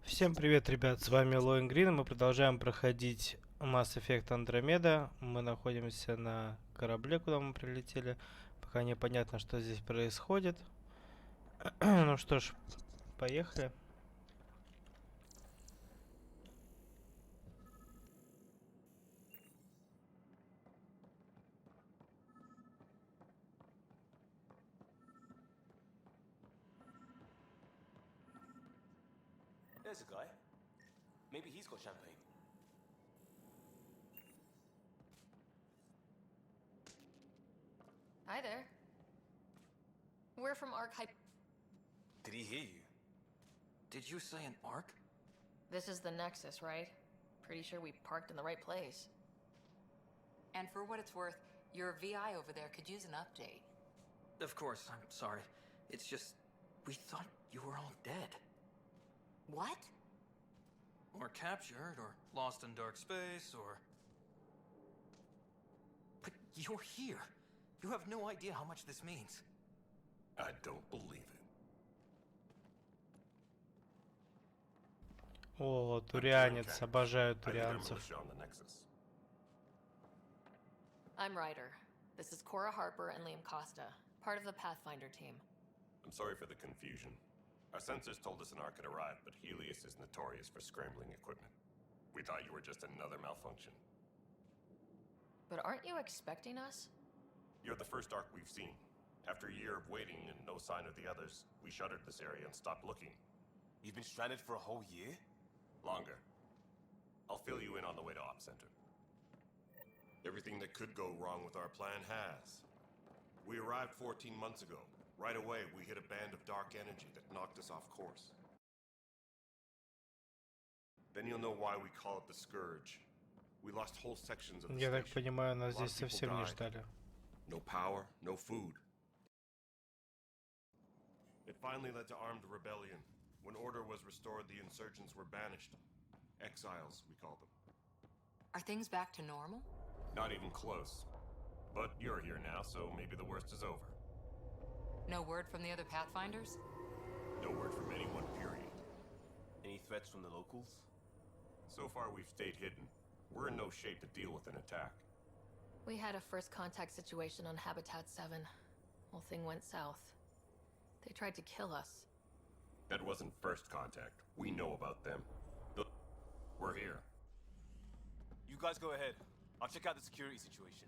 Всем привет, ребят, с вами Loen, и мы продолжаем проходить Mass Effect Andromeda. Мы находимся на корабле, куда мы прилетели. Пока непонятно, что здесь происходит. Ну что ж, поехали. There's a guy. Maybe he's got champagne. Hi there. We're from Archetype. Did he hear you? Did you say an arc? This is the Nexus, right? Pretty sure we parked in the right place. And for what it's worth, your VI over there could use an update. Of course, I'm sorry. It's just, we thought you were all dead. What? Or captured, or lost in dark space, or... But you're here. You have no idea how much this means. I don't believe it. О, турианец, обожаю турианцев. On the Nexus. I'm Ryder. This is Cora Harper and Liam Costa, part of the Pathfinder team. I'm sorry for the confusion. Our sensors told us an arc had arrived, but Helios is notorious for scrambling equipment. We thought you were just another malfunction. But aren't you expecting us? You're the first arc we've seen. After a year of waiting and no sign of the others, we shuttered this area and stopped looking. You've been stranded for a whole year? Longer. I'll fill you in on the way to Op Center. Everything that could go wrong with our plan has. We arrived 14 months ago. Right away, we hit a band of dark energy that knocked us off course. Then you'll know why we call it the Scourge. We lost whole sections of the Я так station. понимаю, нас A lot здесь of people совсем не died. ждали. No power, no food. It finally led to armed rebellion. When order was restored, the insurgents were banished. Exiles, we call them. Are things back to normal? Not even close. But you're here now, so maybe the worst is over. No word from the other Pathfinders? No word from anyone, period. Any threats from the locals? So far, we've stayed hidden. We're in no shape to deal with an attack. We had a first contact situation on Habitat 7. Whole thing went south. They tried to kill us. That wasn't first contact. We know about them. We're here. You guys go ahead. I'll check out the security situation.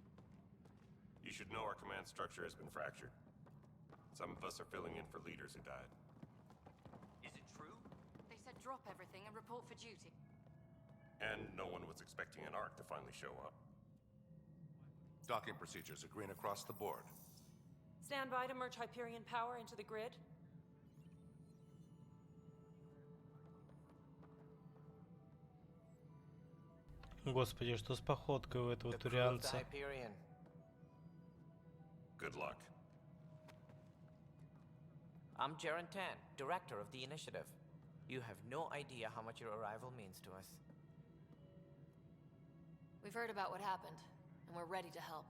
You should know our command structure has been fractured. Some of us are filling in for leaders who died. Is it true? They said drop everything and report for duty. And no one was expecting an arc to finally show up. Docking procedures are green across the board. Stand by to merge Hyperion power into the grid. Господи, что с походкой у этого турианца? Good luck. I'm Jaren Tan, director of the initiative. You have no idea how much your arrival means to us. We've heard about what happened, and we're ready to help.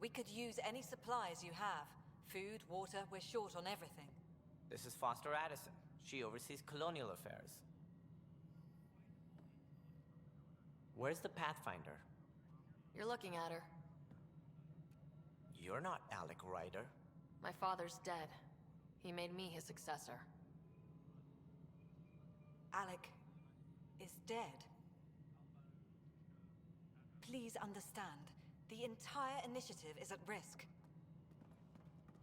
We could use any supplies you have. Food, water, we're short on everything. This is Foster Addison. She oversees colonial affairs. Where's the Pathfinder? You're looking at her. You're not Alec Ryder. My father's dead. He made me his successor. Alec is dead. Please understand, the entire initiative is at risk.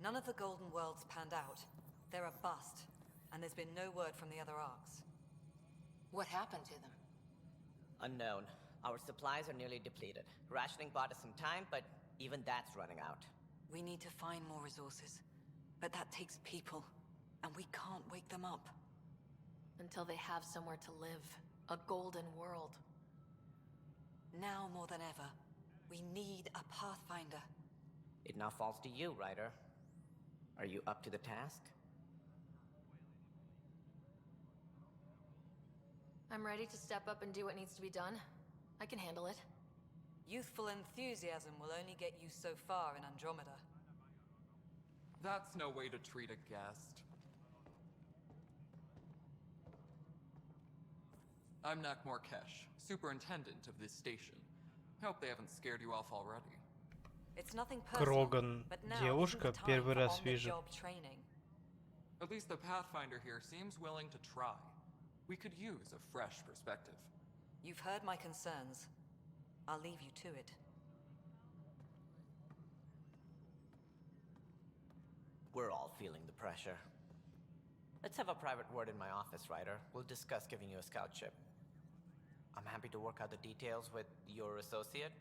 None of the Golden Worlds panned out. They're a bust, and there's been no word from the other arcs. What happened to them? Unknown. Our supplies are nearly depleted. Rationing bought us some time, but even that's running out. We need to find more resources, but that takes people, and we can't wake them up. Until they have somewhere to live. A golden world. Now more than ever, we need a Pathfinder. It now falls to you, Ryder. Are you up to the task? I'm ready to step up and do what needs to be done. I can handle it. Youthful enthusiasm will only get you so far in Andromeda. That's no way to treat a guest. I'm Nak Morkesh, superintendent of this station. Hope they haven't scared you off already. It's nothing personal, Кроган, but now девушка, isn't the time первый for раз вижу. on-the-job training. At least the Pathfinder here seems willing to try. We could use a fresh perspective. You've heard my concerns. I'll leave you to it. We're all feeling the pressure. Let's have a private word in my office, Ryder. We'll discuss giving you a scout ship. I'm happy to work out the details with your associate.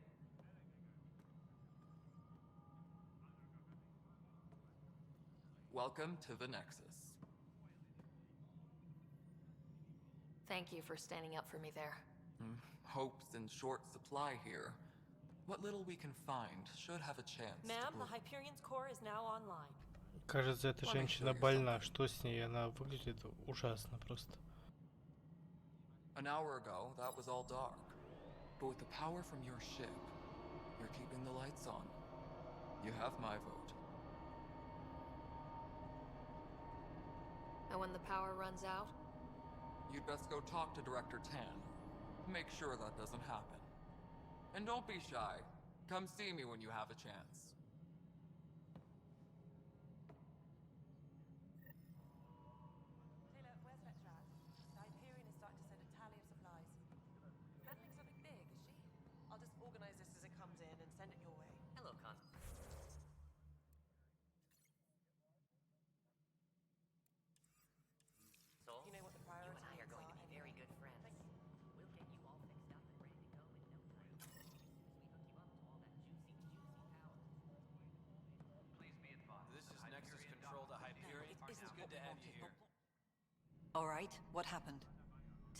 Welcome to the Nexus. Thank you for standing up for me there. Hope's in short supply here. What little we can find should have a chance. Ma'am, the Hyperion's core is now online. Кажется, эта женщина больна. Что с ней? Она выглядит ужасно просто. An hour ago, that was all dark. But with the power from your ship, you're keeping the lights on. You have my vote. And when the power runs out? You'd best go talk to Director Tan. Make sure that doesn't happen. And don't be shy. Come see me when you have a chance. Taylor, where's Veteran? The Hyperion is starting to send a tally of supplies. Handling something big, is she? I'll just organize this as it comes in and send it your way. Hello, Con. So, You know what the priorities you and I are going to be very good friends. Thank you. We'll get you all fixed up and ready to go in no time. As we hook you up to all that juicy power. Please be advised. This is Nexus Control to Hyperion. It isn't Good to have you here. All right, what happened?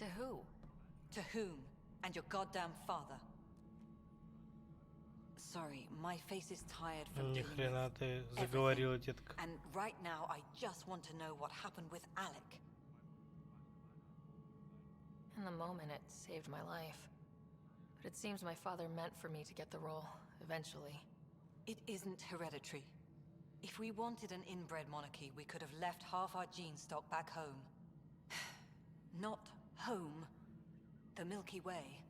To who? To whom? And your goddamn father. Sorry, my face is tired from Ни dealing хрена with ты заговорила, детка. And right now, I just want to know what happened with Alec. In the moment, it saved my life. But it seems my father meant for me to get the role, eventually. It isn't hereditary. If we wanted an inbred monarchy, we could have left half our gene stock back home. Not home. The Milky Way.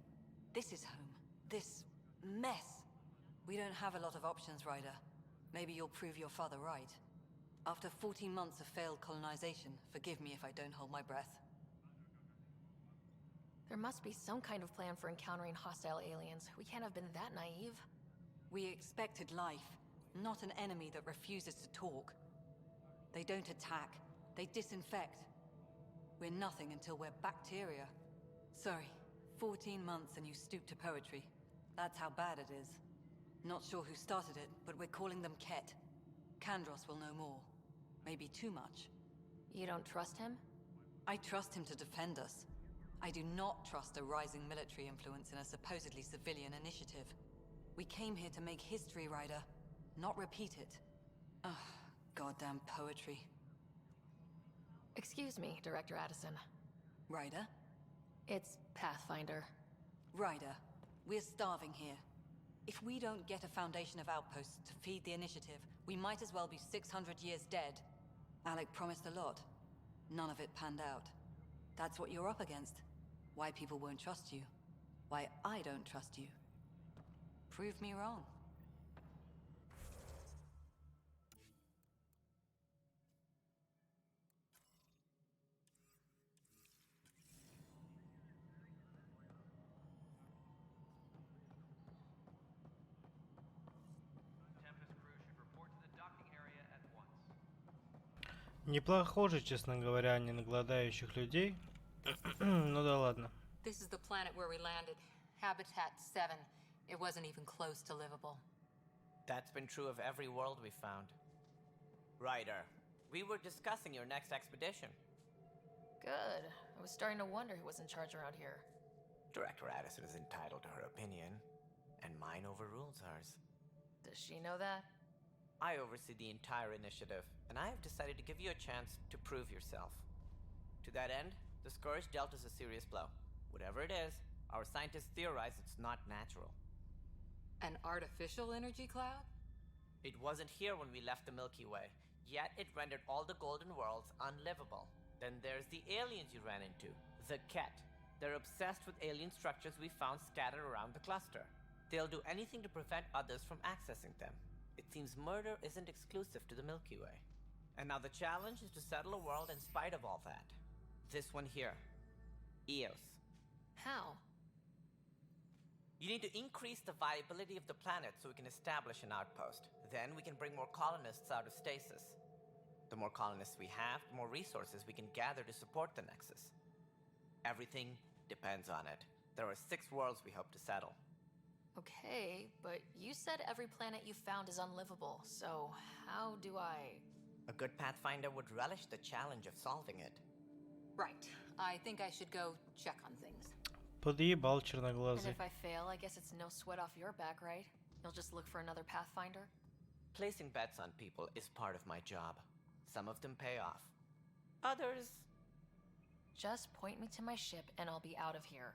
This is home. This mess. We don't have a lot of options, Ryder. Maybe you'll prove your father right. After 14 months of failed colonization, forgive me if I don't hold my breath. There must be some kind of plan for encountering hostile aliens. We can't have been that naive. We expected life, not an enemy that refuses to talk. They don't attack, they disinfect. We're nothing until we're bacteria. Sorry, 14 months and you stoop to poetry. That's how bad it is. Not sure who started it, but we're calling them Ket. Kandros will know more. Maybe too much. You don't trust him? I trust him to defend us. I do not trust a rising military influence in a supposedly civilian initiative. We came here to make history, Ryder, not repeat it. Ugh, goddamn poetry. Excuse me, Director Addison. Ryder? It's Pathfinder. Ryder, we're starving here. If we don't get a foundation of outposts to feed the initiative, we might as well be 600 years dead. Alec promised a lot. None of it panned out. That's what you're up against. Why people won't trust you. Why I don't trust you. Prove me wrong. Не похоже, честно говоря, они на голодающих людей. Ну да ладно. This is the planet where we landed. Habitat 7. It wasn't even close to livable. That's been true of every world we found. Ryder, we were discussing your next expedition. Good. I was starting to wonder who was in charge around here. Director Addison is entitled to her opinion, and mine overrules hers. Does she know that? I oversee the entire initiative, and I have decided to give you a chance to prove yourself. To that end, the Scourge dealt us a serious blow. Whatever it is, our scientists theorize it's not natural. An artificial energy cloud? It wasn't here when we left the Milky Way, yet it rendered all the Golden Worlds unlivable. Then there's the aliens you ran into, the Ket. They're obsessed with alien structures we found scattered around the cluster. They'll do anything to prevent others from accessing them. It seems murder isn't exclusive to the Milky Way. And now the challenge is to settle a world in spite of all that. This one here. Eos. How? You need to increase the viability of the planet so we can establish an outpost. Then we can bring more colonists out of stasis. The more colonists we have, the more resources we can gather to support the Nexus. Everything depends on it. There are 6 worlds we hope to settle. Okay, but you said every planet you found is unlivable, so how do I... A good Pathfinder would relish the challenge of solving it. Right. I think I should go check on things. Подъебал And черноглазый. if I fail, I guess it's no sweat off your back, right? You'll just look for another Pathfinder? Placing bets on people is part of my job. Some of them pay off. Others... Just point me to my ship and I'll be out of here.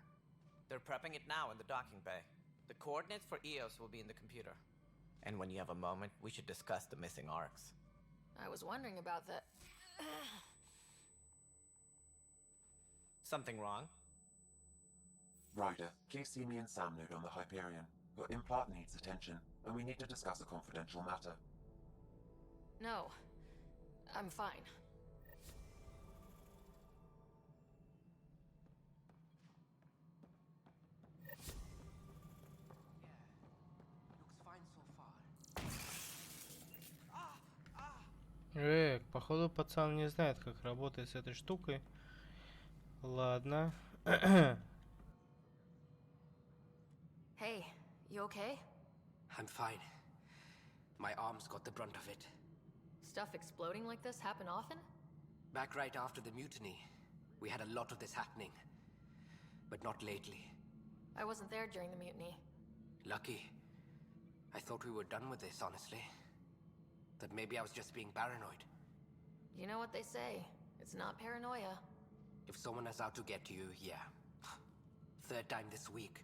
They're prepping it now in the docking bay. The coordinates for Eos will be in the computer. And when you have a moment, we should discuss the missing arcs. I was wondering about that. Something wrong? Ryder, please see me and Sam node on the Hyperion. Your implant needs attention, and we need to discuss a confidential matter. No, I'm fine. Looks fine so far. Походу пацан не знает, как работать с этой штукой. Ладно. Hey, you okay? I'm fine. My arms got the brunt of it. Stuff exploding like this happen often? Back right after the mutiny, we had a lot of this happening. But not lately. I wasn't there during the mutiny. Lucky. I thought we were done with this, honestly. That maybe I was just being paranoid. You know what they say. It's not paranoia. If someone is out to get you, yeah. 3rd time this week.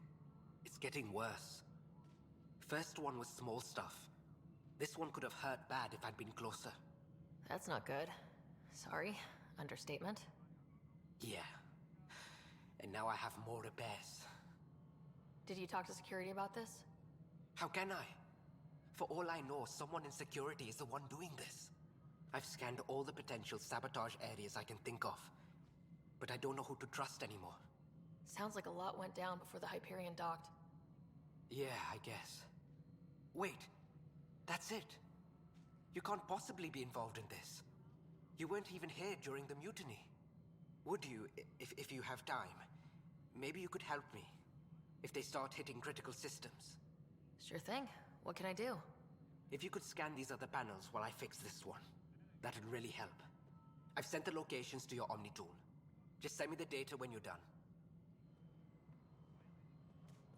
It's getting worse. First one was small stuff. This one could have hurt bad if I'd been closer. That's not good. Sorry. Understatement. Yeah. And now I have more repairs. Did you talk to security about this? How can I? For all I know, someone in security is the one doing this. I've scanned all the potential sabotage areas I can think of. But I don't know who to trust anymore. Sounds like a lot went down before the Hyperion docked. Yeah, I guess. Wait. That's it. You can't possibly be involved in this. You weren't even here during the mutiny. Would you, if you have time? Maybe you could help me. If they start hitting critical systems. Sure thing. What can I do? If you could scan these other panels while I fix this one, that'd really help. I've sent the locations to your Omni tool. Just send me the data when you're done.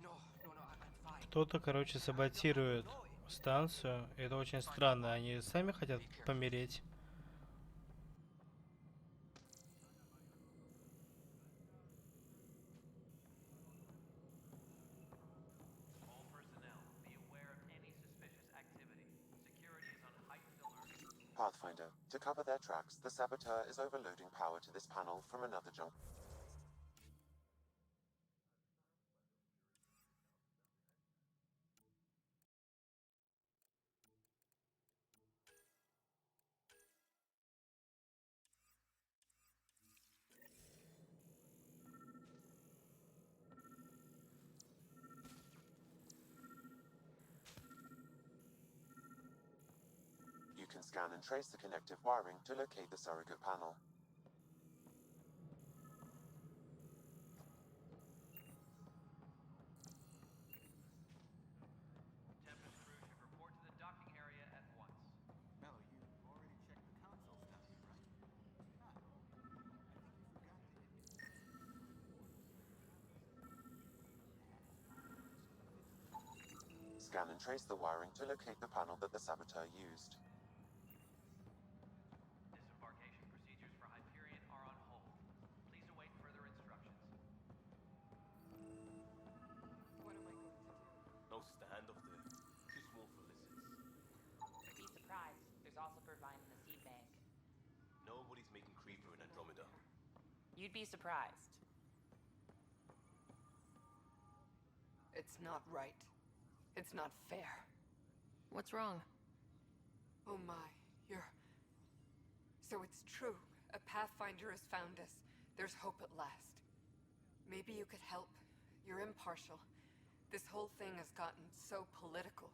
No, I'm fine. Кто-то, короче, саботирует станцию. Это очень странно. Они сами хотят помереть. All personnel, be aware of any suspicious activity. Security is on heightened alert. Pathfinder, to cover their tracks, the saboteur is overloading power to this panel from another jump. You can scan and trace the connective wiring to locate the surrogate panel. Tempest crew should report to the docking area at once. Mel, you already checked the console stuff, right? Ah, I think you forgot to hit Scan and trace the wiring to locate the panel that the saboteur used. Disembarkation procedures for Hyperion are on hold. Please await further instructions. What am I going to do? No stand up there. Too small for lizards. Be surprised. There's also Purvine in the seed bank. Nobody's making creeper in Andromeda. You'd be surprised. It's not right. It's not fair. What's wrong? Oh my, you're... So it's true. A Pathfinder has found us. There's hope at last. Maybe you could help. You're impartial. This whole thing has gotten so political.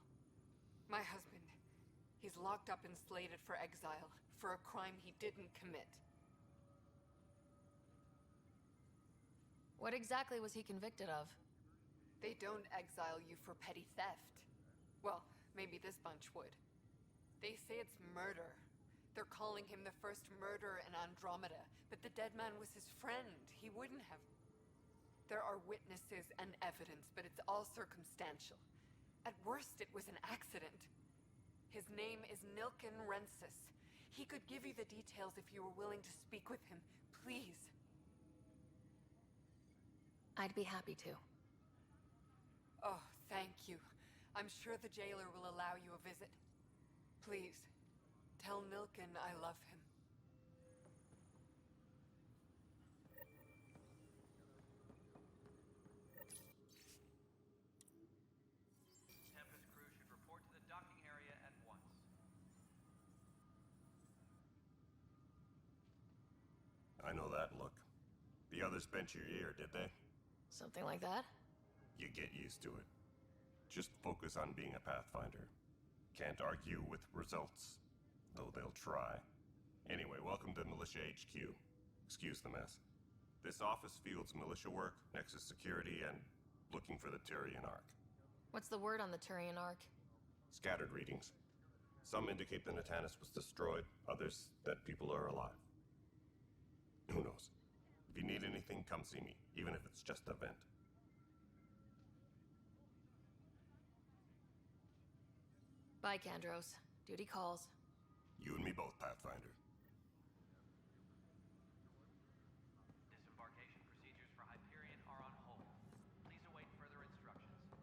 My husband, he's locked up and slated for exile for a crime he didn't commit. What exactly was he convicted of? They don't exile you for petty theft. Well, maybe this bunch would. They say it's murder. They're calling him the first murderer in Andromeda, but the dead man was his friend. He wouldn't have... There are witnesses and evidence, but it's all circumstantial. At worst, it was an accident. His name is Nilken Rensis. He could give you the details if you were willing to speak with him. Please. I'd be happy to. Oh, thank you. I'm sure the jailer will allow you a visit. Please, tell Nilken I love him. Tempest crew should report to the docking area at once. I know that look. The others bent your ear, did they? Something like that? You get used to it. Just focus on being a Pathfinder. Can't argue with results, though they'll try. Anyway, welcome to Militia HQ. Excuse the mess. This office fields militia work, Nexus security, and looking for the Turian Ark. What's the word on the Turian Ark? Scattered readings. Some indicate the Natanus was destroyed, others that people are alive. Who knows? If you need anything, come see me, even if it's just a vent. Bye, Kandros. Duty calls. You and me both, Pathfinder. Disembarkation procedures for Hyperion are on hold. Please await further instructions.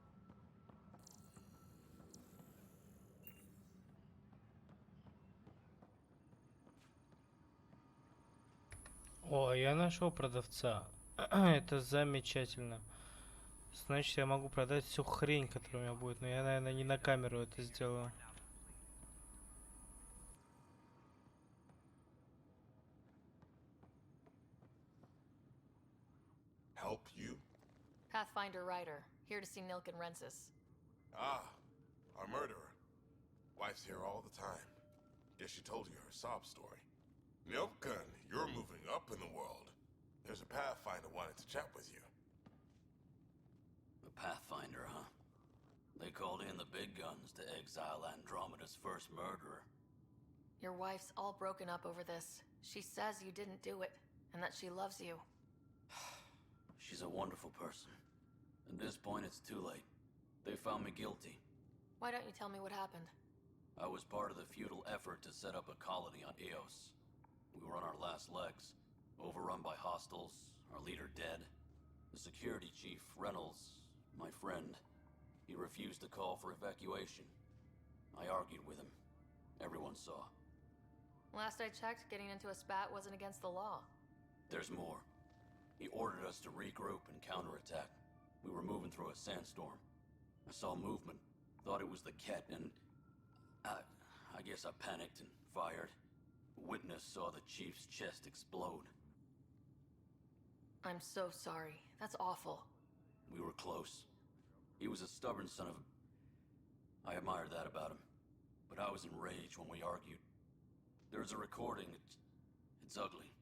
О, я нашел продавца. Это замечательно. Значит, я могу продать всю хрень, которая у меня будет. Но я, наверное, не на камеру это сделаю. Help you? Pathfinder Ryder, here to see Nilken Rensis. Ah, our murderer. Wife's here all the time. Guess she told you her sob story. Nilken, you're moving up in the world. There's a Pathfinder wanting to chat with you. The Pathfinder, huh? They called in the big guns to exile Andromeda's first murderer. Your wife's all broken up over this. She says you didn't do it, and that she loves you. She's a wonderful person. At this point, it's too late. They found me guilty. Why don't you tell me what happened? I was part of the futile effort to set up a colony on Eos. We were on our last legs, overrun by hostiles, our leader dead. The security chief, Reynolds, my friend, he refused to call for evacuation. I argued with him. Everyone saw. Last I checked, getting into a spat wasn't against the law. There's more. He ordered us to regroup and counterattack. We were moving through a sandstorm. I saw movement, thought it was the Ket, and... I guess I panicked and fired. A witness saw the chief's chest explode. I'm so sorry. That's awful. We were close. He was a stubborn son of... I admired that about him. But I was enraged when we argued. There's a recording. It's ugly.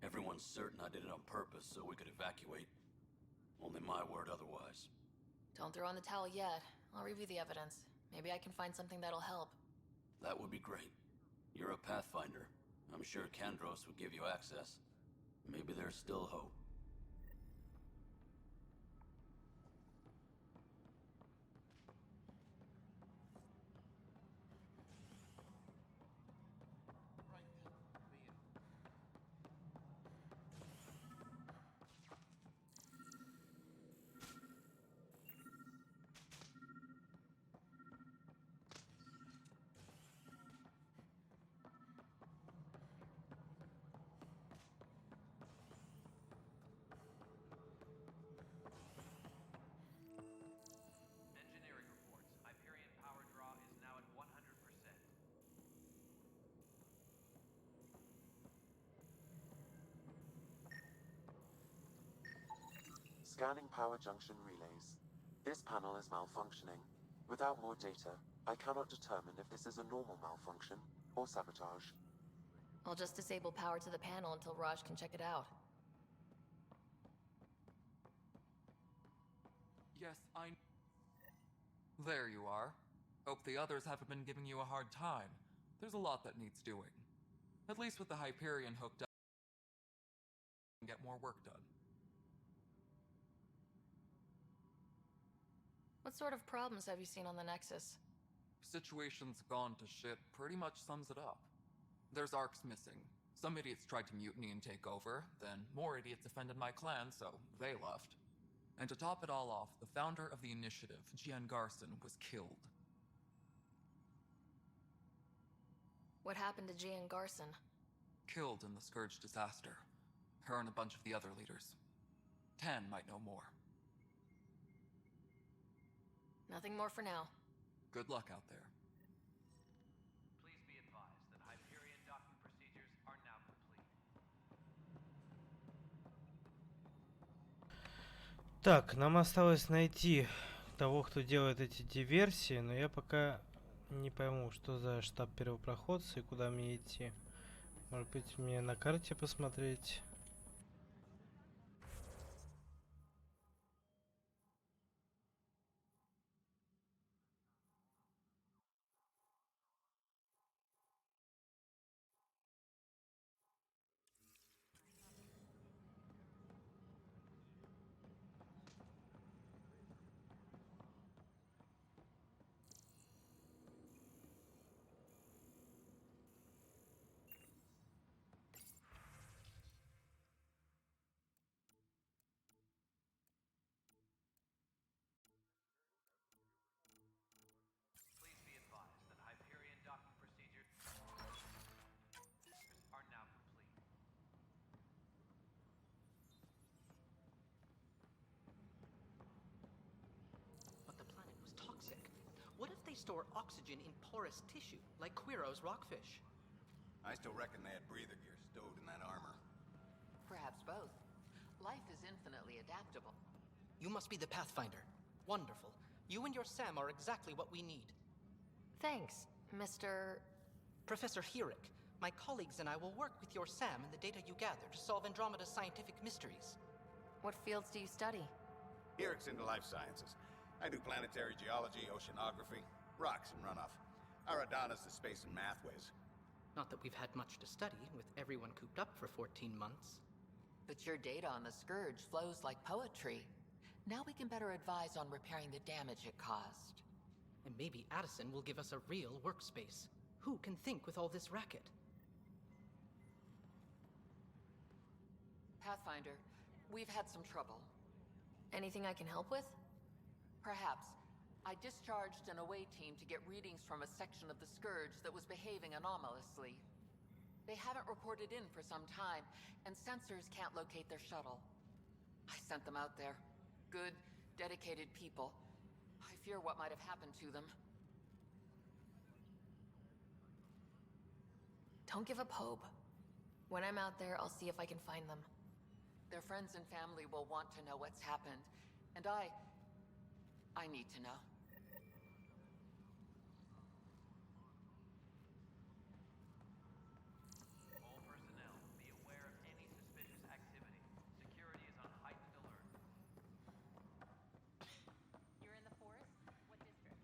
Everyone's certain I did it on purpose so we could evacuate. Only my word otherwise. Don't throw in the towel yet. I'll review the evidence. Maybe I can find something that'll help. That would be great. You're a Pathfinder. I'm sure Kandros would give you access. Maybe there's still hope. Scanning power junction relays. This panel is malfunctioning. Without more data, I cannot determine if this is a normal malfunction or sabotage. I'll just disable power to the panel until Raj can check it out. Yes, There you are. Hope the others haven't been giving you a hard time. There's a lot that needs doing. At least with the Hyperion hooked up, we can get more work done. What sort of problems have you seen on the Nexus? Situation's gone to shit pretty much sums it up. There's arcs missing. Some idiots tried to mutiny and take over, then more idiots offended my clan, so they left. And to top it all off, the founder of the initiative, Gian Garson, was killed. What happened to Gian Garson? Killed in the Scourge disaster. Her and a bunch of the other leaders. Tan might know more. Nothing more for now. Good luck out there. Please be advised that Hyperion docking procedures are now complete. Так, нам осталось найти того, кто делает эти диверсии, но я пока не пойму, что за штаб первопроходца и куда мне идти. Может быть, мне на карте посмотреть? Please be advised that Hyperion docking procedures are now complete. But the planet was toxic. What if they store oxygen in porous tissue, like Quiro's rockfish? I still reckon they had breather gear stowed in that armor. Perhaps both. Life is infinitely adaptable. You must be the Pathfinder. Wonderful. You and your Sam are exactly what we need. Thanks, Mr. Professor Herrick, my colleagues and I will work with your Sam and the data you gather to solve Andromeda's scientific mysteries. What fields do you study? Eric's into life sciences. I do planetary geology, oceanography, rocks and runoff. Aradana's the space and math whiz. Not that we've had much to study, with everyone cooped up for 14 months. But your data on the Scourge flows like poetry. Now we can better advise on repairing the damage it caused. And maybe Addison will give us a real workspace. Who can think with all this racket? Pathfinder, we've had some trouble. Anything I can help with? Perhaps. I discharged an away team to get readings from a section of the Scourge that was behaving anomalously. They haven't reported in for some time, and sensors can't locate their shuttle. I sent them out there. Good, dedicated people. I fear what might have happened to them. Don't give up hope. When I'm out there, I'll see if I can find them. Their friends and family will want to know what's happened, and I need to know. All personnel, be aware of any suspicious activity. Security is on heightened alert. You're in the forest? What district?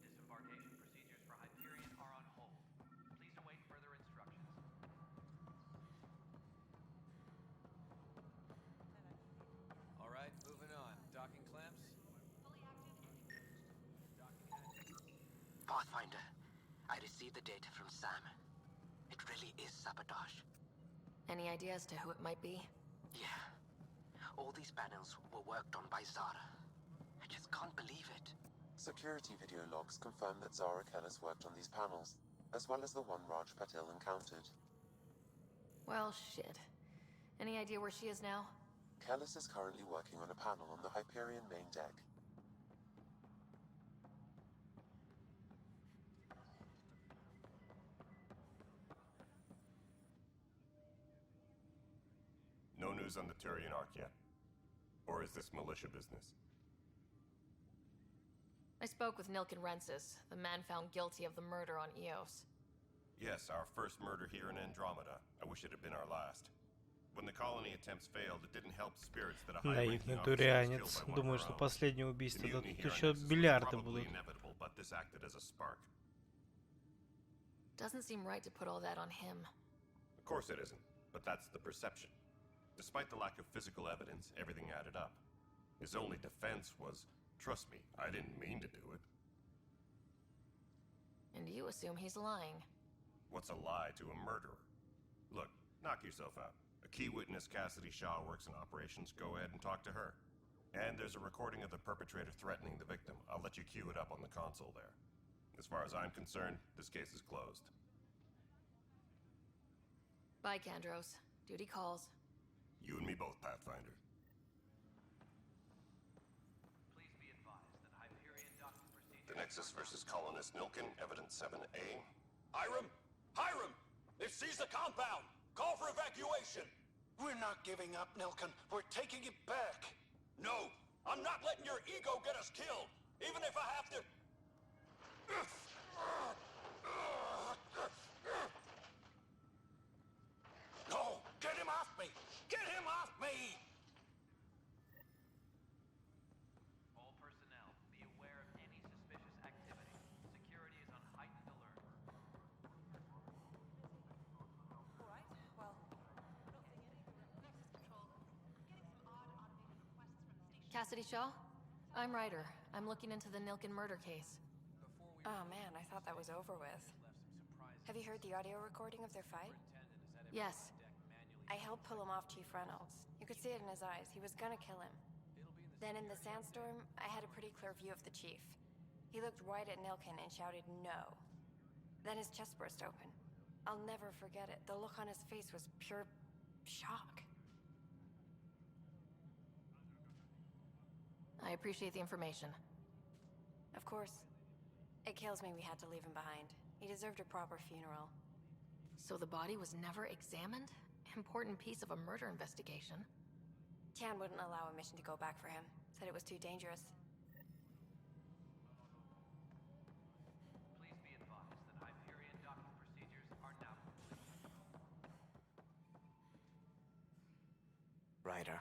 Disembarkation procedures for Hyperion are on hold. Please await further instructions. All right, moving on. Docking clamps? Pathfinder, I received the data from Sam. It really is sabotage. Any idea as to who it might be? Yeah. All these panels were worked on by Zara. I just can't believe it. Security video logs confirm that Zara Kellis worked on these panels, as well as the one Raj Patil encountered. Well, shit. Any idea where she is now? Kellis is currently working on a panel on the Hyperion main deck. No news on the Turian Ark yet? Or is this militia business? I spoke with Nilken Rensis, the man found guilty of the murder on Eos. Yes, our first murder here in Andromeda. I wish it had been our last. When the colony attempts failed, it didn't help spirits that a high-ranking Наивный officer was killed турианец. by one Думаю, of что our own. последнее The убийство, да mutiny тут here on еще Nexus was бильярды probably будут. inevitable, but this acted as a spark. Doesn't seem right to put all that on him. Of course it isn't, but that's the perception. Despite the lack of physical evidence, everything added up. His only defense was, trust me, I didn't mean to do it. And you assume he's lying. What's a lie to a murderer? Look, knock yourself out. A key witness, Cassidy Shaw, works in operations. Go ahead and talk to her. And there's a recording of the perpetrator threatening the victim. I'll let you cue it up on the console there. As far as I'm concerned, this case is closed. Bye, Kandros. Duty calls. You and me both, Pathfinder. Please be advised that Hyperion docking procedures... The Nexus versus Colonist Nilken, Evidence 7A. Hiram! Hiram! They've seized the compound! Call for evacuation! We're not giving up, Nilken. We're taking it back. No! I'm not letting your ego get us killed! Even if I have to... No! Get him off me! Get him off me! All personnel, be aware of any suspicious activity. Security is on heightened alert. Alright, well, not seeing anything. Nexus Control. I'm getting some odd automated requests from the station. Cassidy Shaw? I'm Ryder. I'm looking into the Nilken murder case. Oh man, I thought that was over with. Have you heard the audio recording of their fight? Yes. I helped pull him off Chief Reynolds. You could see it in his eyes. He was gonna kill him. Then in the sandstorm, I had a pretty clear view of the chief. He looked right at Nilken and shouted no. Then his chest burst open. I'll never forget it. The look on his face was pure shock. I appreciate the information. Of course. It kills me we had to leave him behind. He deserved a proper funeral. So the body was never examined? Important piece of a murder investigation. Tian wouldn't allow a mission to go back for him. Said it was too dangerous. Please be advised that Hyperion docking procedures are now complete. Ryder,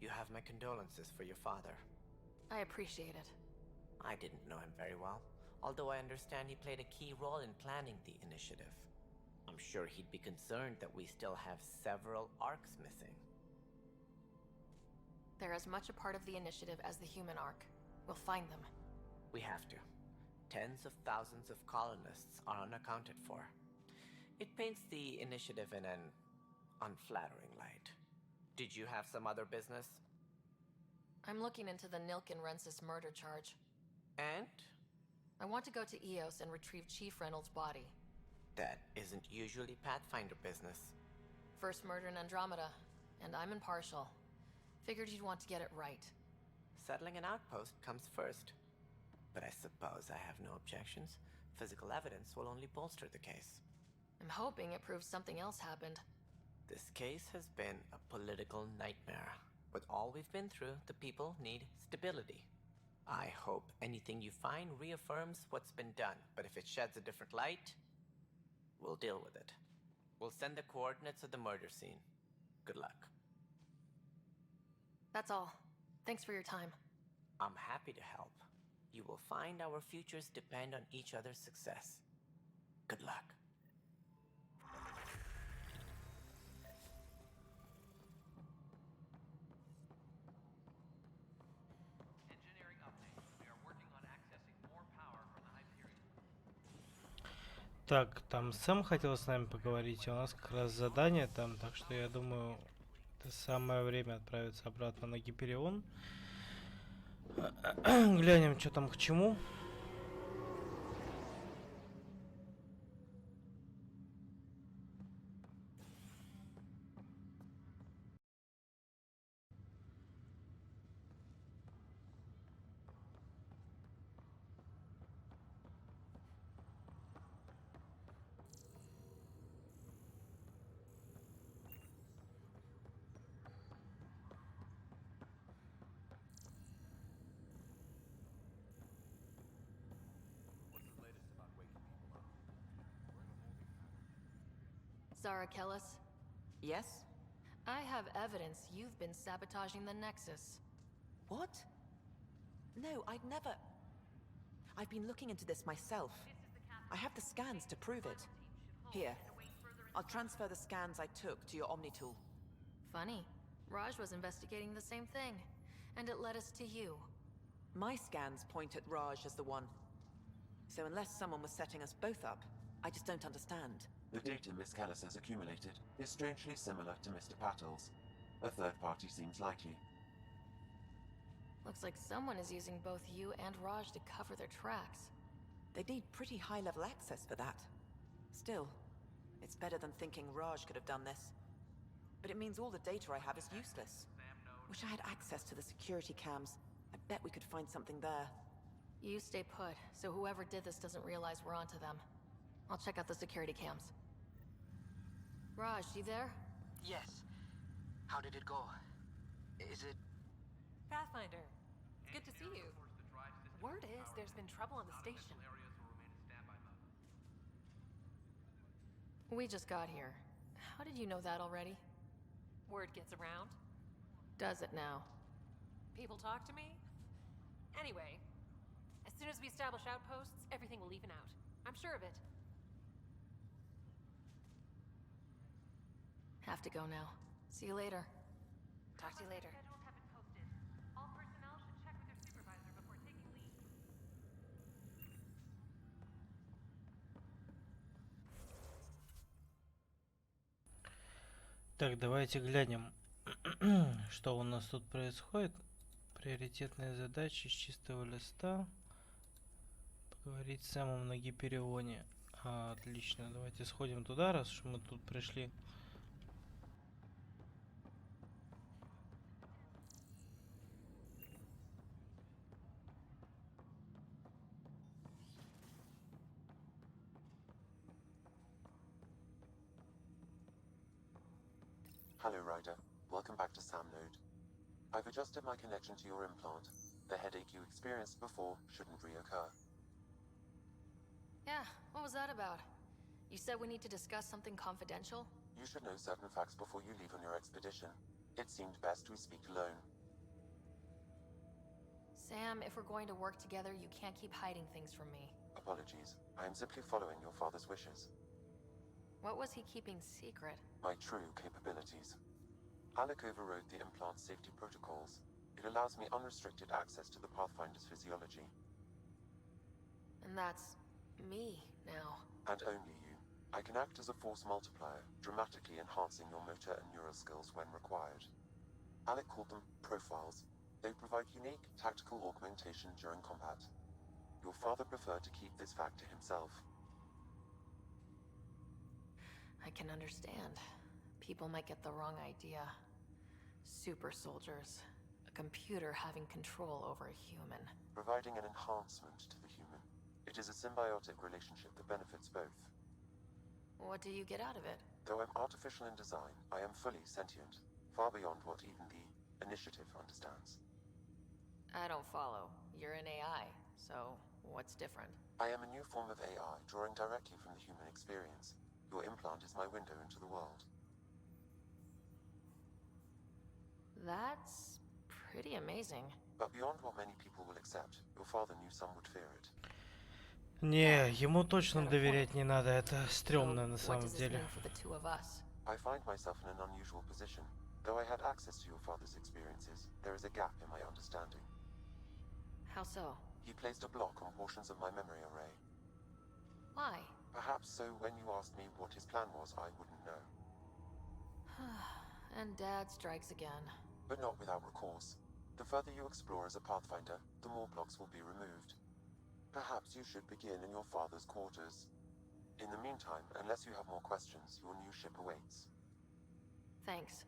you have my condolences for your father. I appreciate it. I didn't know him very well, although I understand he played a key role in planning the initiative. I'm sure he'd be concerned that we still have several arcs missing. They're as much a part of the initiative as the human arc. We'll find them. We have to. Tens of thousands of colonists are unaccounted for. It paints the initiative in an unflattering light. Did you have some other business? I'm looking into the Nilken Rensis murder charge. And? I want to go to Eos and retrieve Chief Reynolds' body. That isn't usually Pathfinder business. First murder in Andromeda, and I'm impartial. Figured you'd want to get it right. Settling an outpost comes first. But I suppose I have no objections. Physical evidence will only bolster the case. I'm hoping it proves something else happened. This case has been a political nightmare. With all we've been through, the people need stability. I hope anything you find reaffirms what's been done, but if it sheds a different light, we'll deal with it. We'll send the coordinates of the murder scene. Good luck. That's all. Thanks for your time. I'm happy to help. You will find our futures depend on each other's success. Good luck. Engineering update. We are working on accessing more power from the Hyperion. Так, там Сэм хотел с нами поговорить, и у нас как раз задание там, так что я думаю, это самое время отправиться обратно на Гиперион. Глянем, что там к чему. Zara Kellis, Yes? I have evidence you've been sabotaging the Nexus. What? No, I'd never... I've been looking into this myself. I have the scans to prove it. Here. I'll transfer the scans I took to your Omni tool. Funny. Raj was investigating the same thing, and it led us to you. My scans point at Raj as the one. So unless someone was setting us both up, I just don't understand. The data Miss Kellis has accumulated is strangely similar to Mr. Patel's. A third party seems likely. Looks like someone is using both you and Raj to cover their tracks. They'd need pretty high-level access for that. Still, it's better than thinking Raj could have done this. But it means all the data I have is useless. Wish I had access to the security cams. I bet we could find something there. You stay put, so whoever did this doesn't realize we're onto them. I'll check out the security cams. Raj, you there? Yes. How did it go? Is it... Pathfinder, it's good to see you. Word is there's been trouble on the station. We just got here. How did you know that already? Word gets around. Does it now? People talk to me. Anyway, as soon as we establish outposts, everything will even out. I'm sure of it. Have to go now. See you later. Talk to you later. Так, давайте глянем, что у нас тут происходит. Приоритетные задачи с чистого листа. Поговорить с Сэмом на Гиперионе. Отлично, давайте сходим туда, раз уж мы тут пришли. Hello, Ryder. Welcome back to Sam Node. I've adjusted my connection to your implant. The headache you experienced before shouldn't reoccur. Yeah, what was that about? You said we need to discuss something confidential? You should know certain facts before you leave on your expedition. It seemed best we speak alone. Sam, if we're going to work together, you can't keep hiding things from me. Apologies. I am simply following your father's wishes. What was he keeping secret? My true capabilities. Alec overrode the implant's safety protocols. It allows me unrestricted access to the Pathfinder's physiology. And that's... me, now. And only you. I can act as a force multiplier, dramatically enhancing your motor and neural skills when required. Alec called them profiles. They provide unique, tactical augmentation during combat. Your father preferred to keep this fact to himself. I can understand. People might get the wrong idea. Super soldiers. A computer having control over a human. Providing an enhancement to the human. It is a symbiotic relationship that benefits both. What do you get out of it? Though I'm artificial in design, I am fully sentient. Far beyond what even the Initiative understands. I don't follow. You're an AI, so what's different? I am a new form of AI, drawing directly from the human experience. Your implant is my window into the world. That's pretty amazing. But beyond what many people will accept, your father knew some would fear it. Не, ему точно доверять не надо, это стрёмно на самом деле. I find myself in an unusual position. Though I had access to your father's experiences, there is a gap in my understanding. How so? He placed a block on portions of my memory array. Why? Perhaps so when you asked me what his plan was, I wouldn't know. And Dad strikes again. But not without recourse. The further you explore as a Pathfinder, the more blocks will be removed. Perhaps you should begin in your father's quarters. In the meantime, unless you have more questions, your new ship awaits. Thanks.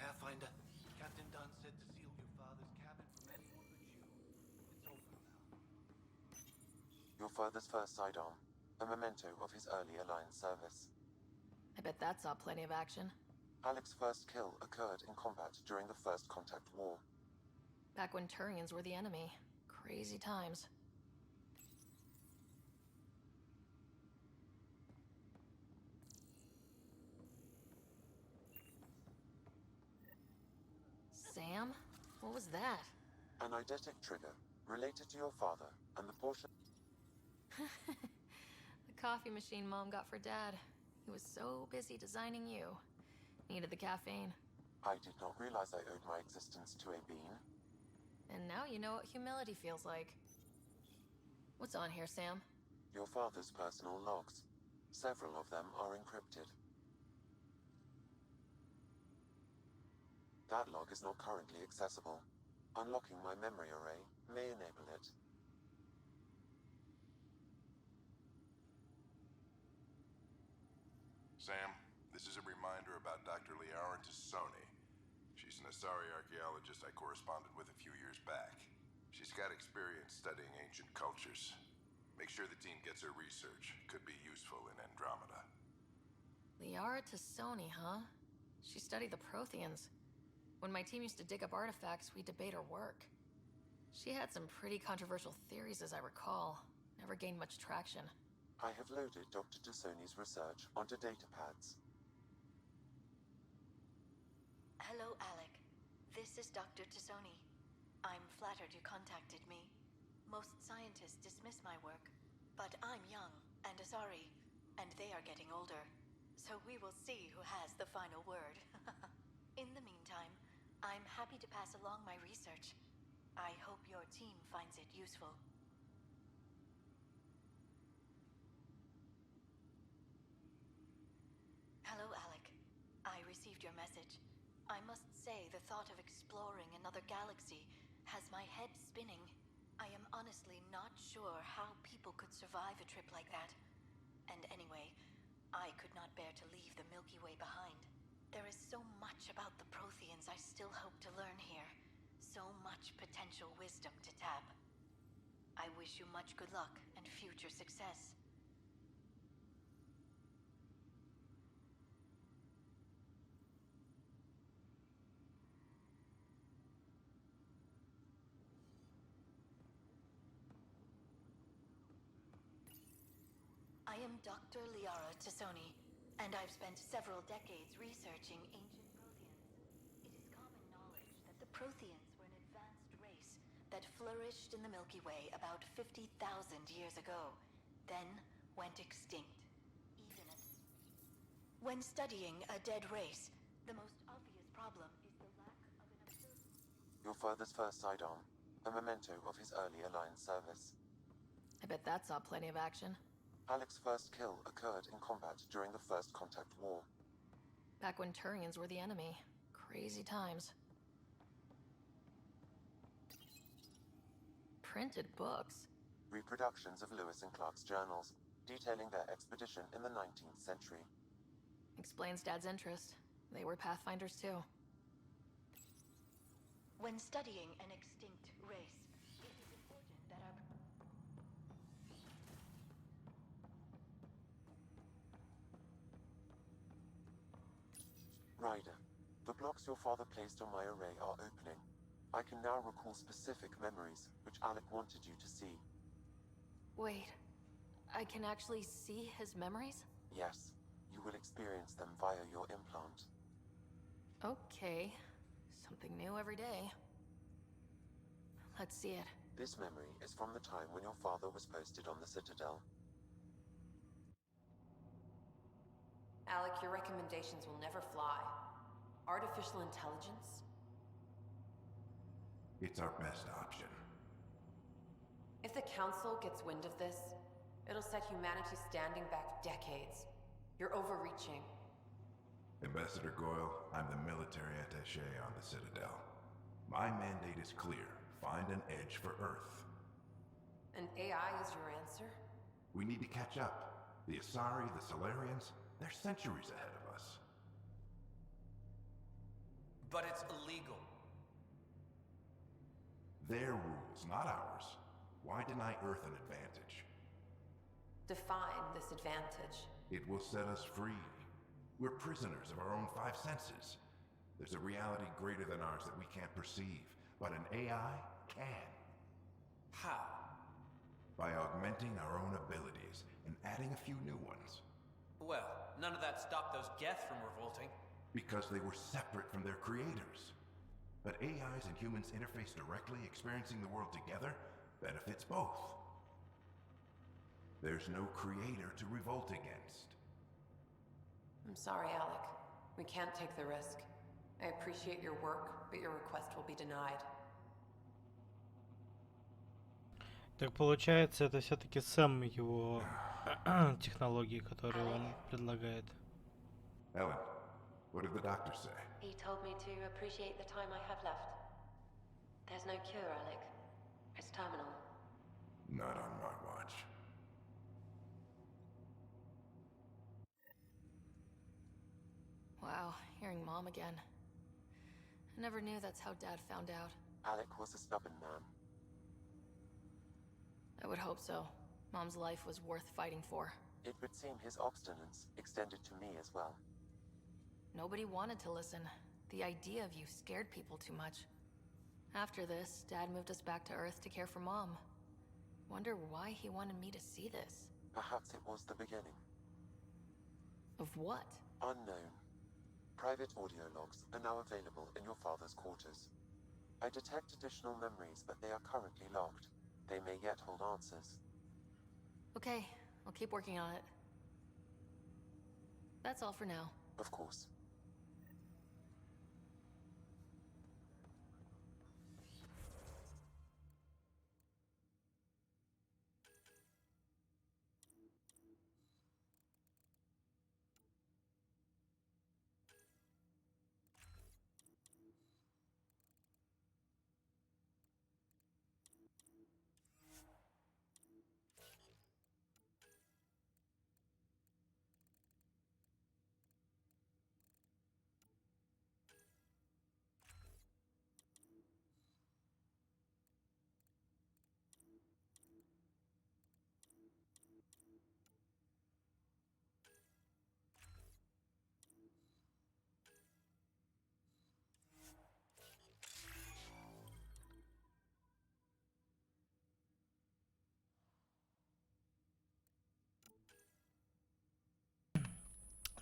Pathfinder, Captain Dunn said to seal your father's cabin from anyone but you. It's open now. Your father's first sidearm, a memento of his early Alliance service. I bet that saw plenty of action. Alec's first kill occurred in combat during the First Contact War. Back when Turians were the enemy. Crazy times. Sam? What was that? An eidetic trigger, related to your father, and the portion... The coffee machine Mom got for Dad. He was so busy designing you. Needed the caffeine. I did not realize I owed my existence to a bean. And now you know what humility feels like. What's on here, Sam? Your father's personal logs. Several of them are encrypted. That log is not currently accessible. Unlocking my memory array may enable it. Sam, this is a reminder about Dr. Liara Tassoni. She's an Asari archaeologist I corresponded with a few years back. She's got experience studying ancient cultures. Make sure the team gets her research. Could be useful in Andromeda. Liara Tassoni, huh? She studied the Protheans. When my team used to dig up artifacts, we'd debate her work. She had some pretty controversial theories, as I recall. Never gained much traction. I have loaded Dr. Tassoni's research onto datapads. Hello, Alec. This is Dr. Tassoni. I'm flattered you contacted me. Most scientists dismiss my work, but I'm young and Asari, and they are getting older. So we will see who has the final word. In the meantime, I'm happy to pass along my research. I hope your team finds it useful. Hello, Alec. I received your message. I must say the thought of exploring another galaxy has my head spinning. I am honestly not sure how people could survive a trip like that. And anyway, I could not bear to leave the Milky Way behind. There is so much about the Protheans I still hope to learn here. So much potential wisdom to tap. I wish you much good luck and future success. I am Dr. Liara Tassoni, and I've spent several decades researching ancient Protheans. It is common knowledge that the Protheans were an advanced race that flourished in the Milky Way about 50,000 years ago, then went extinct. When studying a dead race, the most obvious problem is the lack of an observable... Your father's first sidearm, a memento of his early Alliance service. I bet that saw plenty of action. Alec's first kill occurred in combat during the First Contact War. Back when Turians were the enemy. Crazy times. Printed books. Reproductions of Lewis and Clark's journals, detailing their expedition in the 19th century. Explains Dad's interest. They were Pathfinders too. When studying an extinct race, it is important that our... Ryder, the blocks your father placed on my array are opening. I can now recall specific memories, which Alec wanted you to see. Wait, I can actually see his memories? Yes, you will experience them via your implant. Okay, something new every day. Let's see it. This memory is from the time when your father was posted on the Citadel. Alec, your recommendations will never fly. Artificial intelligence? It's our best option. If the Council gets wind of this, it'll set humanity standing back decades. You're overreaching. Ambassador Goyle, I'm the military attaché on the Citadel. My mandate is clear. Find an edge for Earth. And AI is your answer? We need to catch up. The Asari, the Solarians, they're centuries ahead of us. But it's illegal. Their rules, not ours. Why deny Earth an advantage? Define this advantage. It will set us free. We're prisoners of our own five senses. There's a reality greater than ours that we can't perceive, but an AI can. How? By augmenting our own abilities and adding a few new ones. Well, none of that stopped those Geth from revolting. Because they were separate from their creators. But AIs and humans interface directly, experiencing the world together, benefits both. There's no creator to revolt against. I'm sorry, Alec. We can't take the risk. I appreciate your work, but your request will be denied. Так получается, это все-таки Сэм его технологии, которые он предлагает. Ellen, what did the doctor say? He told me to appreciate the time I have left. There's no cure, Alec. It's terminal. Not on my watch. Wow, hearing Mom again. I never knew that's how Dad found out. Alec was a stubborn man. I would hope so. Mom's life was worth fighting for. It would seem his obstinance extended to me as well. Nobody wanted to listen. The idea of you scared people too much. After this, Dad moved us back to Earth to care for Mom. Wonder why he wanted me to see this. Perhaps it was the beginning. Of what? Unknown. Private audio logs are now available in your father's quarters. I detect additional memories, but they are currently locked. They may yet hold answers. Okay, I'll keep working on it. That's all for now. Of course.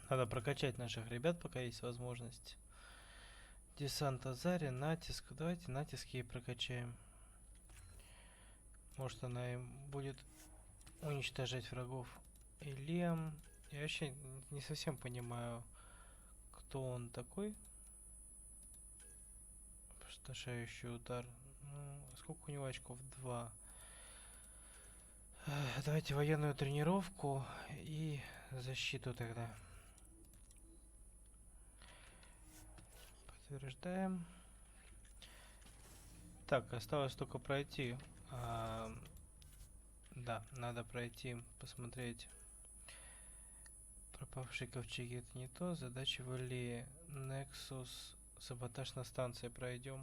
Надо прокачать наших ребят, пока есть возможность. Десант Азари, натиск. Давайте натиск ей прокачаем. Может, она им будет уничтожать врагов. Ильям. Я вообще не совсем понимаю, кто он такой. Опустошающий удар. Ну, сколько у него очков? 2. Давайте военную тренировку и защиту тогда. Подтверждаем. Так, осталось только пройти. Да, надо пройти, посмотреть. Пропавшие ковчеги — это не то. Задача в Илье. Nexus. Саботаж на станции пройдем.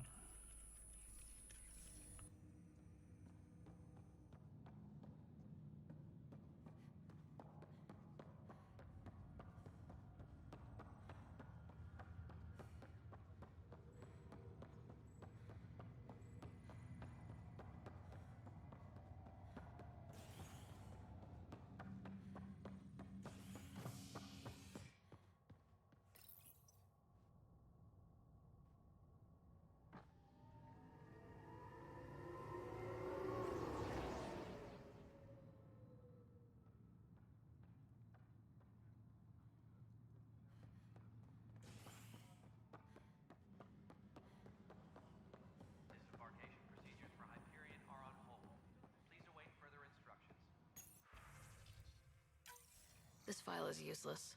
This file is useless.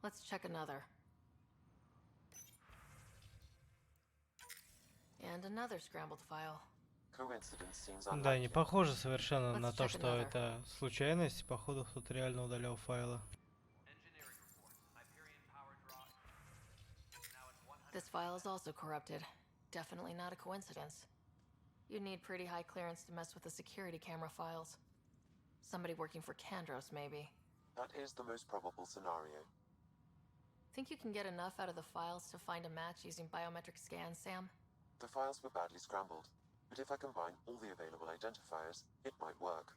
Let's check another. And another scrambled file. Coincidence seems Да, не unlikely. похоже совершенно на Let's то, check что another. это случайность. Походу, кто-то реально удалял файлы. Engineering report. Hyperion power draw. Now at 100. This file is also corrupted. Definitely not a coincidence. You'd need pretty high clearance to mess with the security camera files. Somebody working for Kandros, maybe. That is the most probable scenario. Think you can get enough out of the files to find a match using biometric scans, Sam? The files were badly scrambled, but if I combine all the available identifiers, it might work.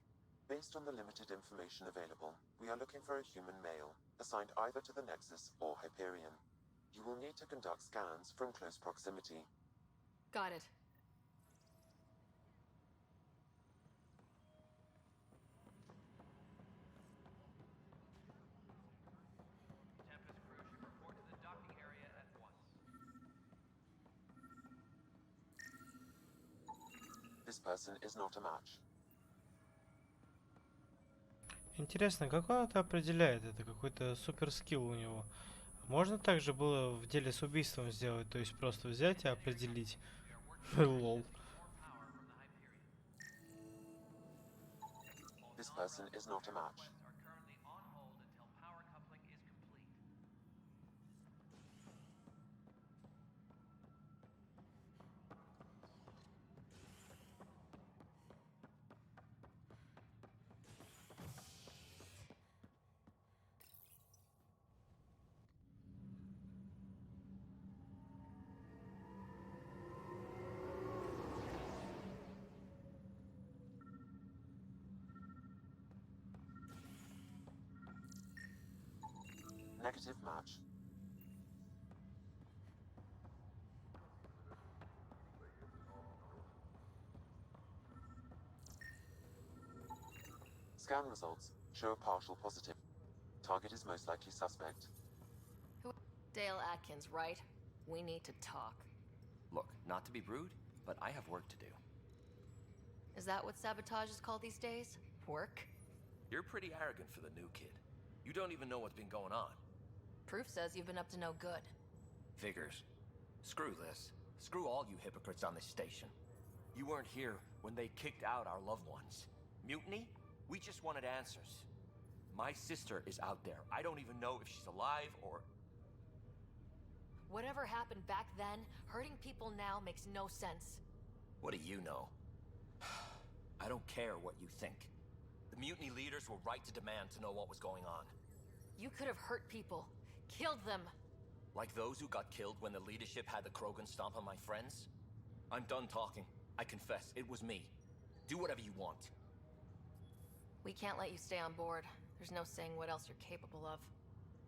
Based on the limited information available, we are looking for a human male, assigned either to the Nexus or Hyperion. You will need to conduct scans from close proximity. Got it. Tempest crew should report to the docking area at once. This person is not a match. Интересно, как он это определяет? Это какой-то супер скилл у него. Можно также было в деле с убийством сделать, то есть просто взять и определить. Лол. This person is not a match. Are currently on hold until power coupling is complete. Negative match. Scan results show a partial positive. Target is most likely suspect. Dale Atkins, right? We need to talk. Look, not to be rude, but I have work to do. Is that what sabotage is called these days? Work? You're pretty arrogant for the new kid. You don't even know what's been going on. Proof says you've been up to no good. Figures. Screw this. Screw all you hypocrites on this station. You weren't here when they kicked out our loved ones. Mutiny? We just wanted answers. My sister is out there. I don't even know if she's alive or... Whatever happened back then, hurting people now makes no sense. What do you know? I don't care what you think. The mutiny leaders were right to demand to know what was going on. You could have hurt people. Killed them. Like those who got killed when the leadership had the Krogan stomp on my friends? I'm done talking. I confess, it was me. Do whatever you want. We can't let you stay on board. There's no saying what else you're capable of.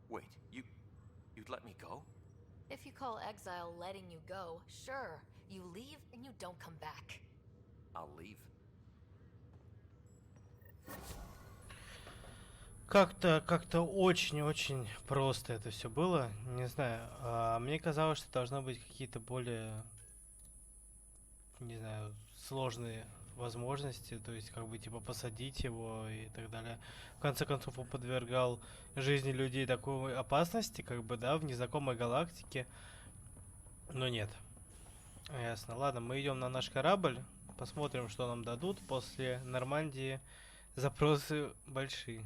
Wait, you'd let me go? If you call exile letting you go, sure. You leave and you don't come back. I'll leave. Как-то очень-очень просто это все было. Не знаю. Мне казалось, что должны быть какие-то более, не знаю, сложные возможности, то есть как бы типа посадить его и так далее. В конце концов, он подвергал жизни людей такой опасности, как бы, да, в незнакомой галактике. Но нет. Ясно. Ладно, мы идем на наш корабль, посмотрим, что нам дадут после Нормандии. Запросы большие.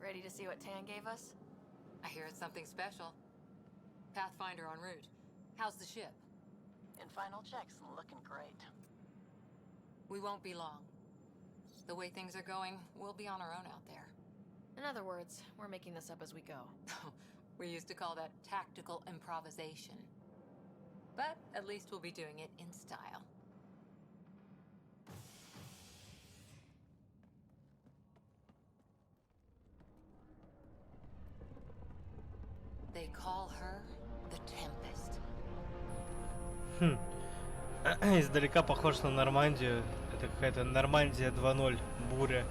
Ready to see what Tan gave us? I hear it's something special. Pathfinder en route. How's the ship? In final checks and looking great. We won't be long. The way things are going, we'll be on our own out there. In other words, we're making this up as we go. We used to call that tactical improvisation. But at least we'll be doing it in style. They call her the Tempest. Издалека похож на Нормандию. Это какая-то Нормандия 2.0. Буря.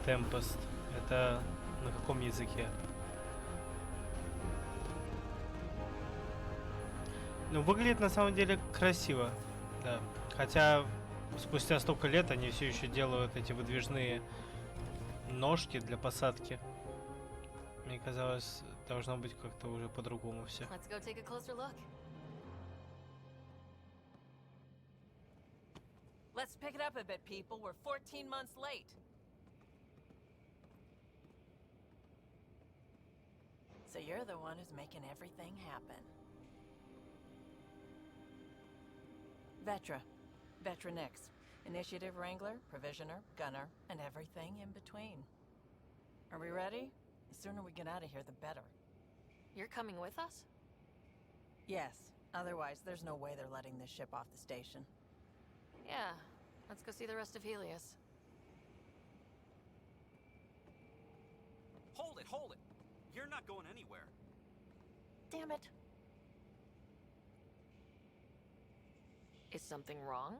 Tempest. Это на каком языке? Ну, выглядит на самом деле красиво, да. Хотя спустя столько лет они все еще делают эти выдвижные ножки для посадки. Мне казалось, должно быть как-то уже по-другому все. Let's go take a closer look. Let's pick it up a bit, people. We're 14 months late. So you're the one who's making everything happen. Vetra. Vetra Nix. Initiative Wrangler, Provisioner, Gunner, and everything in between. Are we ready? The sooner we get out of here, the better. You're coming with us? Yes. Otherwise, there's no way they're letting this ship off the station. Yeah. Let's go see the rest of Helios. Hold it, hold it! You're not going anywhere. Damn it. Is something wrong?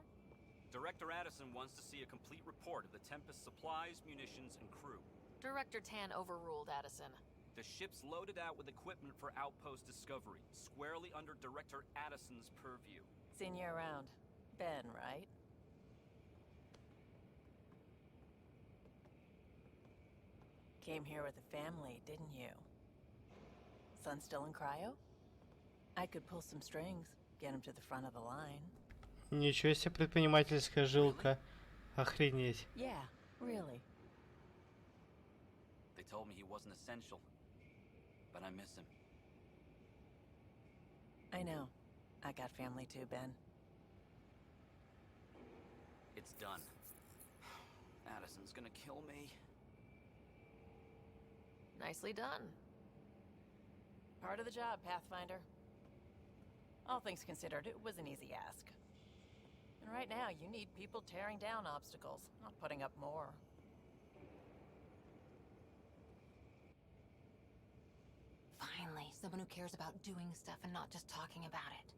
Director Addison wants to see a complete report of the Tempest's supplies, munitions, and crew. Director Tan overruled Addison. The ship's loaded out with equipment for outpost discovery, squarely under Director Addison's purview. Seen you around. Ben, right? Came here with a family, didn't you? Son still in cryo? I could pull some strings, get him to the front of the line. Ничего себе предпринимательская жилка. Охренеть. Yeah, really. They told me he wasn't essential, but I miss him. I know. I got family too, Ben. It's done. Addison's gonna kill me. Nicely done. Part of the job, Pathfinder. All things considered, it was an easy ask. And right now, you need people tearing down obstacles, not putting up more. Finally, someone who cares about doing stuff and not just talking about it.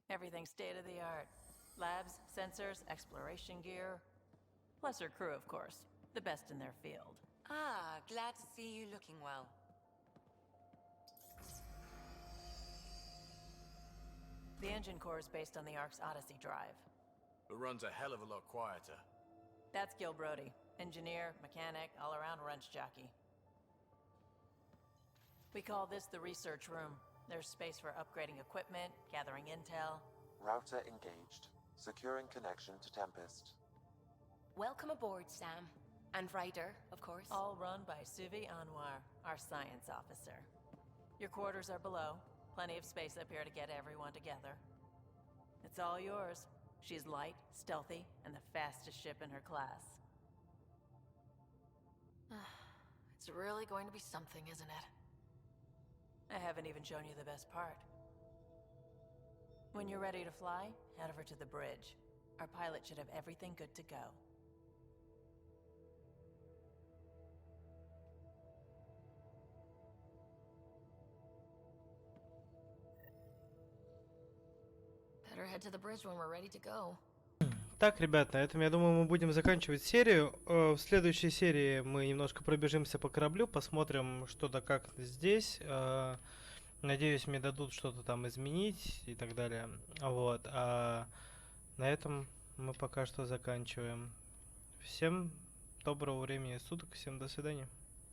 Everything state-of-the-art. Labs, sensors, exploration gear. Plus her crew, of course. The best in their field. Ah, glad to see you looking well. The engine core is based on the Ark's Odyssey drive. It runs a hell of a lot quieter. That's Gil Brody. Engineer, mechanic, all-around wrench jockey. We call this the research room. There's space for upgrading equipment, gathering intel. Router engaged. Securing connection to Tempest. Welcome aboard, Sam. And Ryder, of course. All run by Suvi Anwar, our science officer. Your quarters are below. Plenty of space up here to get everyone together. It's all yours. She's light, stealthy, and the fastest ship in her class. It's really going to be something, isn't it? I haven't even shown you the best part. When you're ready to fly, head over to the bridge. Our pilot should have everything good to go. Better head to the bridge when we're ready to go. Так, ребят, на этом, я думаю, мы будем заканчивать серию. В следующей серии мы немножко пробежимся по кораблю, посмотрим, что да как здесь. Надеюсь, мне дадут что-то там изменить и так далее. Вот. А на этом мы пока что заканчиваем. Всем доброго времени суток, всем до свидания.